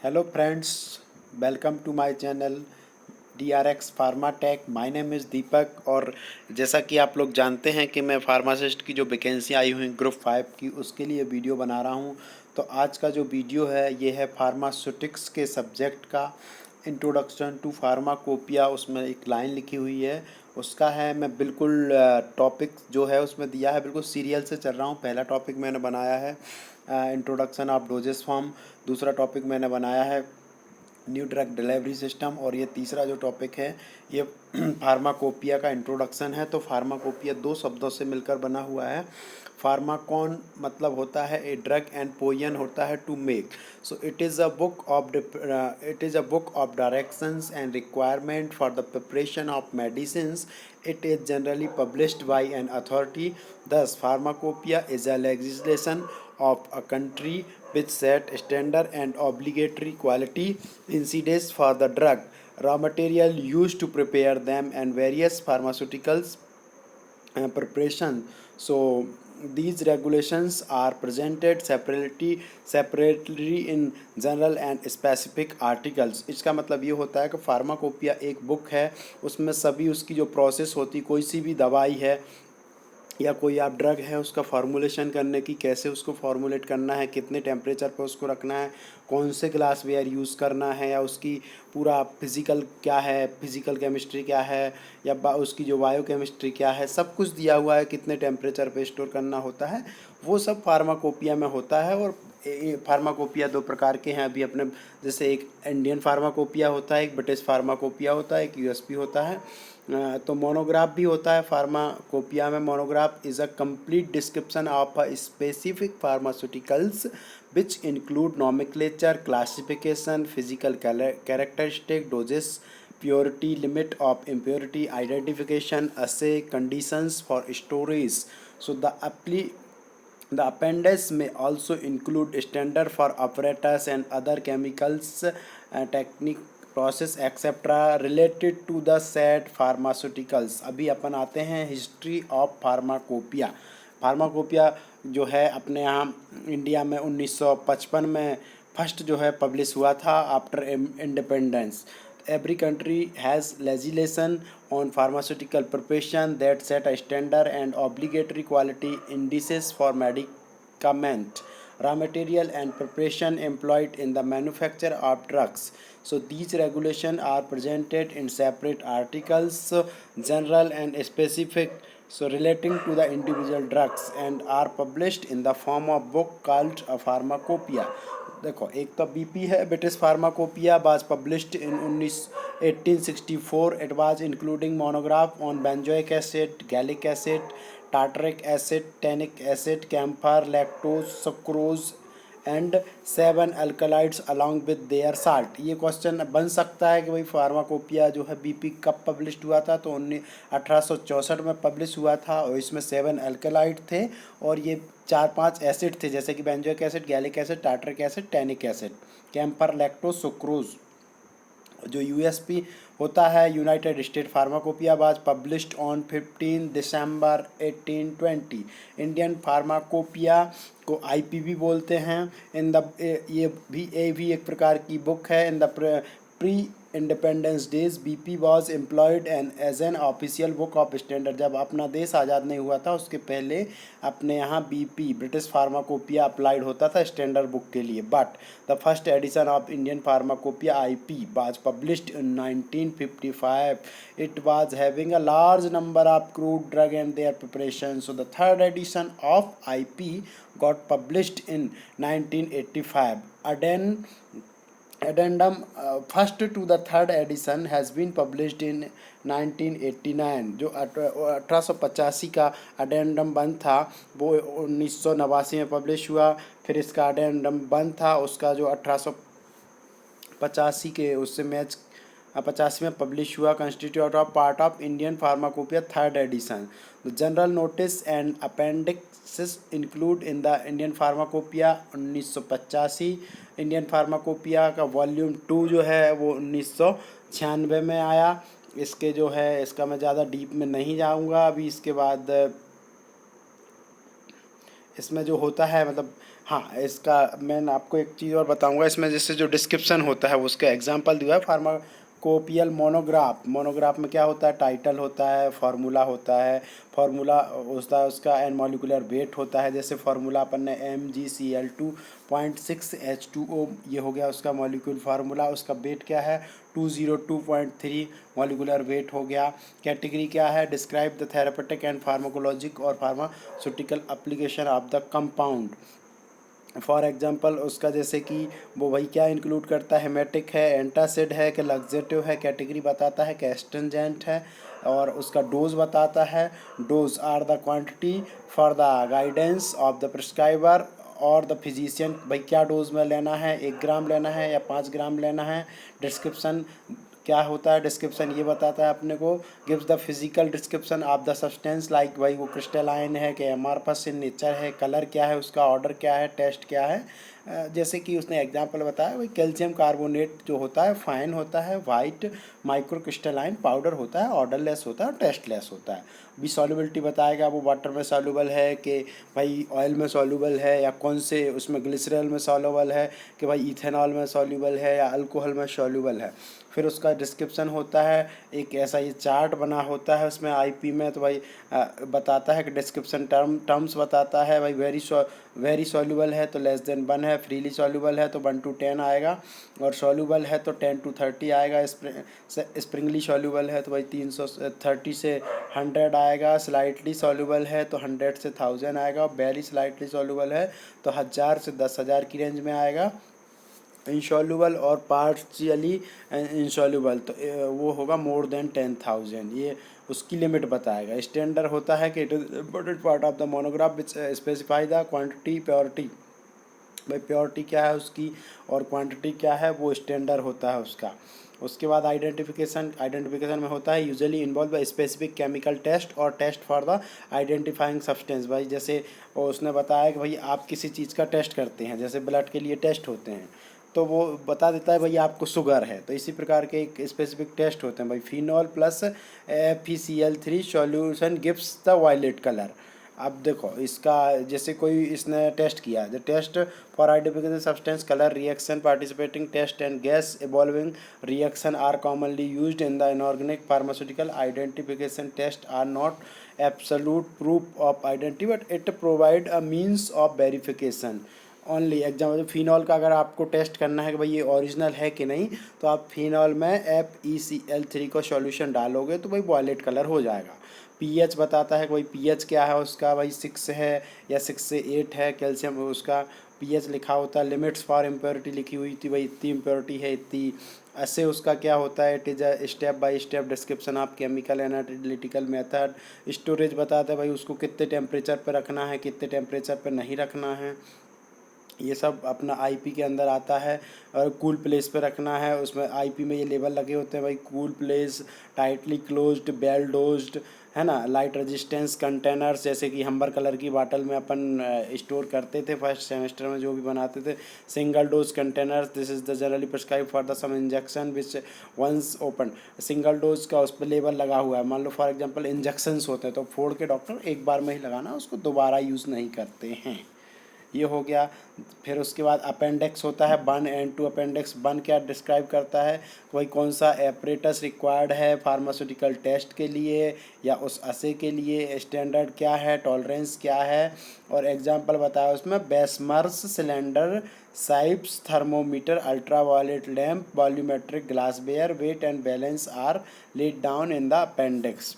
Hello friends, welcome to my channel DRX pharma tech. My name is Deepak. और जैसा कि आप लोग जानते हैं कि मैं फार्मासिस्ट की जो वैकेंसी आई हुई ग्रुप 5 की, उसके लिए वीडियो बना रहा हूं। तो आज का जो वीडियो है ये है फार्मास्यूटिक्स के सब्जेक्ट का इंट्रोडक्शन टू फार्माकोपिया। उसमें एक लाइन लिखी हुई है, उसका है। मैं बिल्कुल टॉपिक जो है उसमें दिया है, बिल्कुल सीरियल से चल रहा हूँ। पहला टॉपिक मैंने बनाया है इंट्रोडक्शन ऑफ डोजेस फॉर्म, दूसरा टॉपिक मैंने बनाया है न्यू ड्रग डिलीवरी सिस्टम, और ये तीसरा जो टॉपिक है ये फार्माकोपिया का इंट्रोडक्शन है। तो फार्माकोपिया दो शब्दों से मिलकर बना हुआ है। फार्माकॉन मतलब होता है ए ड्रग एंड पोयन होता है to make. So it is a book of directions and requirement for the preparation of medicines. It is generally published by an authority. Thus, pharmacopoeia is a legislation of a country which set standard and obligatory quality indices for the drug, raw material used to prepare them, and various pharmaceuticals preparation. So these regulations are presented separately in general and specific articles. इसका मतलब ये होता है कि pharmacopoeia एक book है, उसमें सभी उसकी जो प्रोसेस होती, कोई सी भी दवाई है या कोई आप ड्रग है, उसका फार्मूलेशन करने की, कैसे उसको फार्मूलेट करना है, कितने टेम्परेचर पर उसको रखना है, कौन से ग्लास वेयर यूज़ करना है, या उसकी पूरा फिज़िकल क्या है, फिज़िकल केमिस्ट्री क्या है, या उसकी जो बायो केमिस्ट्री क्या है, सब कुछ दिया हुआ है। कितने टेम्परेचर पे स्टोर करना होता है, वो सब फार्माकोपिया में होता है। और फार्माकोपिया दो प्रकार के हैं अभी अपने, जैसे एक इंडियन फार्माकोपिया होता है, एक ब्रिटिश फार्माकोपिया होता है, एक यूएसपी होता है। तो मोनोग्राफ भी होता है फार्माकोपिया में। Monograph is a complete description of a specific pharmaceuticals which include nomenclature, classification, physical characteristic, doses, purity, limit of impurity, identification, assay, conditions for storage. So the appendix may also include standard for apparatus and other chemicals, technique, process, etc. related to the said pharmaceuticals. अभी अपन आते हैं history of pharmacopoeia. Pharmacopoeia जो है अपने यहाँ India में 1955 में first जो है पब्लिश हुआ था after independence. Every country has legislation on pharmaceutical preparation that set a standard and obligatory quality indices for medicament, raw material, and preparation employed in the manufacture of drugs. So these regulations are presented in separate articles, general and specific, so relating to the individual drugs, and are published in the form of book called a pharmacopoeia. देखो, एक तो BP है, British pharmacopoeia, was published in 1864. It was including monograph on benzoic acid, gallic acid, tartaric acid, tannic acid, camphor, lactose, sucrose and 7 alkaloids along with their salt. ये question बन सकता है कि भाई फार्माकोपिया जो है बीपी कब पब्लिश्ड हुआ था, तो 1864 में पब्लिश हुआ था, और इसमें 7 अल्कलाइड थे और ये 4-5 एसिड थे, जैसे कि benzoic acid, gallic acid, tartaric acid, tannic acid, camphor, lactose, sucrose. जो यूएसपी होता है, United State pharmacopoeia, was published on 15 December 1820. Indian pharmacopoeia को आईपीवी बोलते हैं. इन द ये भी एक प्रकार की बुक है. In the pre independence days BP was employed and as an official book of standard. जब अपना देश आज़ाद नहीं हुआ था उसके पहले अपने यहाँ बीपी ब्रिटिश फार्माकोपिया अप्लाइड होता था स्टैंडर्ड बुक के लिए. But the first edition of Indian pharmacopoeia IP was published in 1955. It was having a large number of crude drug and there preparation. So the third edition of IP got published in 1985. Addendum first to the third edition has been published in 1989. जो 1885 का addendum बंद था वो 1989 में publish हुआ. फिर इसका addendum बंद था, उसका जो 1885 के उससे मैच 85 में पब्लिश हुआ. Constitute of part of Indian pharmacopoeia third edition. The general notice and appendix include in the Indian pharmacopoeia 1985. Indian pharmacopoeia का वॉल्यूम 2 जो है वो 1996 में आया. इसके जो है इसका मैं ज़्यादा डीप में नहीं जाऊंगा. अभी इसके बाद इसमें जो होता है मतलब हाँ, इसका मैं आपको एक चीज़ और बताऊंगा, इसमें जैसे जो डिस्क्रिप्शन होता है वो उसका एग्जांपल दिया है। फार्माकोपियल मोनोग्राफ, मोनोग्राफ में क्या होता है, टाइटल होता है, फार्मूला होता है, फार्मूला होता है उसका, एंड मॉलिक्यूलर वेट होता है। जैसे फार्मूला अपन ने MgCl2.6H2O, ये हो गया उसका मॉलिक्यूल फार्मूला। उसका वेट क्या है, 202.3 मॉलिक्यूलर वेट हो गया। कैटेगरी क्या है, describe the therapeutic and pharmacologic और pharmaceutical application of the compound. For example उसका जैसे कि वो भाई क्या इंक्लूड करता है, हेमेटिक है, एंटासिड है, कि लग्जेटिव है, कैटेगरी बताता है, कि एस्टेंजेंट है, और उसका डोज बताता है। Dose are the quantity for the guidance of the prescriber or the physician, भाई क्या डोज में लेना है, 1 ग्राम लेना है या 5 ग्राम लेना है। डिस्क्रिप्शन क्या होता है, डिस्क्रिप्शन ये बताता है अपने को, gives the physical description of the substance, like भाई वो क्रिस्टलाइन है कि अमारफस इन नेचर है, कलर क्या है उसका, ऑर्डर क्या है, टेस्ट क्या है। जैसे कि उसने एग्जांपल बताया, वही कैल्शियम कार्बोनेट जो होता है फाइन होता है, वाइट माइक्रो क्रिस्टलाइन पाउडर होता है, ऑर्डरलेस होता है और टेस्टलेस होता है। भी सॉल्युबिलिटी बताएगा, वो वाटर में सॉल्युबल है कि भाई ऑयल में सॉल्युबल है, या कौन से उसमें ग्लिसरॉल में सॉल्युबल है, कि भाई इथेनॉल में सॉल्युबल है या अल्कोहल में सॉल्युबल है। फिर उसका डिस्क्रिप्शन होता है, एक ऐसा ये चार्ट बना होता है उसमें आईपी में, तो भाई बताता है कि डिस्क्रिप्शन टर्म्स बताता है, भाई वेरी सॉल्युबल है तो लेस देन 1 है, फ्रीली सॉल्युबल है तो 1 to 10 आएगा, और सॉल्युबल है तो 10 to 30 आएगा। स्प्रिंगली सॉल्युबल है तो भाई 330 से 100 आएगा, स्लाइटली सॉल्युबल है तो 100 से 1000 आएगा, और वेरी स्लाइटली सॉल्युबल है तो 1000 से 10,000 की रेंज में आएगा। इंसॉल्युबल और पार्शियली इंसॉल्युबल तो वो होगा मोर देन 10,000, ये उसकी लिमिट बताएगा। स्टैंडर्ड होता है कि it is important part of the monograph which specify the quantity purity, भाई प्योरिटी क्या है उसकी और क्वांटिटी क्या है, वो स्टैंडर्ड होता है उसका। उसके बाद आइडेंटिफिकेशन में होता है, usually involve the specific chemical test और test for the identifying substance. भाई जैसे उसने बताया कि भाई आप किसी चीज़ का टेस्ट करते हैं, जैसे ब्लड के लिए टेस्ट होते हैं, तो वो बता देता है भाई आपको शुगर है, तो इसी प्रकार के एक स्पेसिफिक टेस्ट होते हैं। भाई phenol plus FeCl3 solution gives the violet colour. अब देखो इसका, जैसे कोई इसने टेस्ट किया, the test for identification substance colour reaction participating test and gas evolving reaction are commonly used in the inorganic pharmaceutical identification test are not absolute proof of identity but it provide a means of verification only. Example phenol का अगर आपको test करना है कि भाई ये original है कि नहीं, तो आप फिनॉल में FeCl3 को सॉल्यूशन डालोगे तो भाई वॉयलेट कलर हो जाएगा। पीएच बताता है कि भाई पीएच क्या है उसका, भाई 6 है या 6 से 8 है, कैल्शियम उसका पीएच लिखा होता है। लिमिट्स फॉर इम्प्योरिटी लिखी हुई थी, भाई इतनी इम्प्योरिटी है इतनी। ऐसे उसका क्या होता है, it is a step by step description of chemical analytical method. Storage बताता है भाई उसको कितने टेम्परेचर पर रखना है, कितने टेम्परेचर पर नहीं रखना है, ये सब अपना आईपी के अंदर आता है। और कूल प्लेस पे रखना है, उसमें आईपी में ये लेबल लगे होते हैं भाई, cool place, tightly closed, well closed, है ना, लाइट रेजिस्टेंस कंटेनर्स, जैसे कि हम्बर कलर की बाटल में अपन स्टोर करते थे फर्स्ट सेमेस्टर में जो भी बनाते थे। Single dose containers, this is the generally prescribe for the some injection which once open. Single dose का उस पर लेबल लगा हुआ है, मान लो फॉर एग्जांपल इंजेक्शंस होते हैं तो फोड़ के डॉक्टर एक बार में ही लगाना, उसको दोबारा यूज़ नहीं करते हैं। ये हो गया। फिर उसके बाद अपेंडिक्स होता है, 1 and 2 अपेंडिक्स। 1 क्या डिस्क्राइब करता है, कोई कौन सा एपरेटस रिक्वायर्ड है फार्मास्यूटिकल टेस्ट के लिए या उस असे के लिए, स्टैंडर्ड क्या है, टॉलरेंस क्या है, और एग्जांपल बताया उसमें, बेसमर्स सिलेंडर, साइप्स thermometer, ultraviolet lamp, volumetric glassware, weight and balance are laid down in the appendix.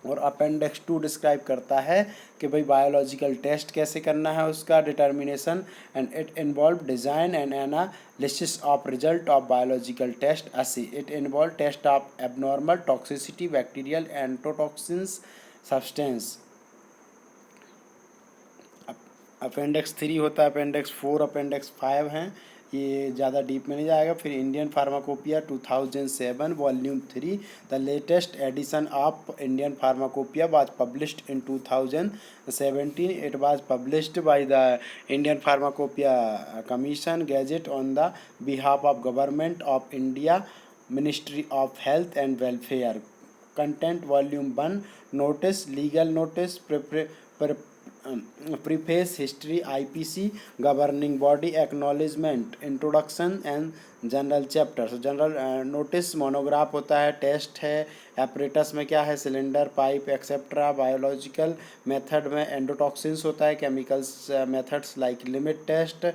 और अपेंडिक्स 2 डिस्क्राइब करता है कि भाई बायोलॉजिकल टेस्ट कैसे करना है, उसका determination, and it involve design and analysis of result of biological test assay. It involve test of abnormal toxicity, bacterial endotoxins substance. Appendix 3 होता है, अपेंडिक्स 4, अपेंडिक्स 5 हैं, ये ज़्यादा डीप में नहीं जाएगा। फिर Indian pharmacopoeia 2007 volume 3, the latest edition of Indian pharmacopoeia was published in 2017। It was published by the Indian pharmacopoeia commission gadget on the behalf of government of India, ministry of health and welfare. Content volume 1, notice, legal notice, preface, history, IPC, governing body, acknowledgement, introduction and general chapter. General notice, monograph होता है, test है, apparatus में क्या है, cylinder, pipe etcetera, biological method में endotoxins होता है, chemicals methods like limit test,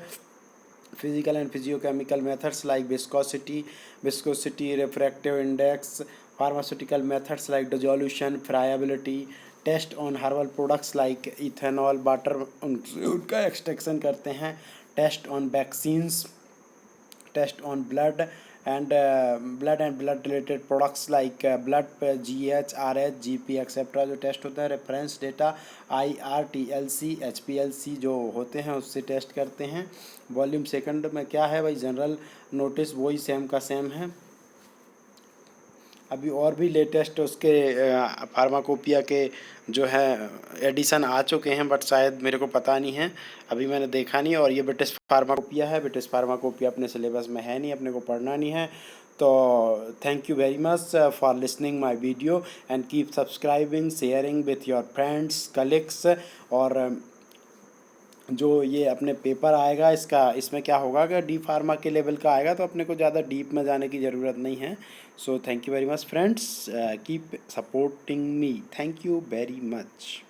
physical and physiochemical methods like viscosity, refractive index, pharmaceutical methods like dissolution, friability, test on herbal products like ethanol, butter, उनका extraction करते हैं, test on vaccines, test on blood and blood related products like blood GH, RH, GP etcetera जो test होता है, reference data IR, TLC, HPLC जो होते हैं उससे टेस्ट करते हैं। वॉल्यूम सेकंड में क्या है भाई, जनरल नोटिस वही सेम का सेम है। अभी और भी लेटेस्ट उसके फार्माकोपिया के जो है एडिशन आ चुके हैं, बट शायद मेरे को पता नहीं है, अभी मैंने देखा नहीं। और ये ब्रिटिश फार्माकोपिया है, ब्रिटिश फार्माकोपिया अपने सिलेबस में है नहीं, अपने को पढ़ना नहीं है। तो thank you very much for listening my video and keep subscribing, sharing with your friends, colleagues. और जो ये अपने पेपर आएगा इसमें क्या होगा कि डी फार्मा के लेवल का आएगा, तो अपने को ज़्यादा डीप में जाने की ज़रूरत नहीं है। So thank you very much friends, keep supporting me, thank you very much.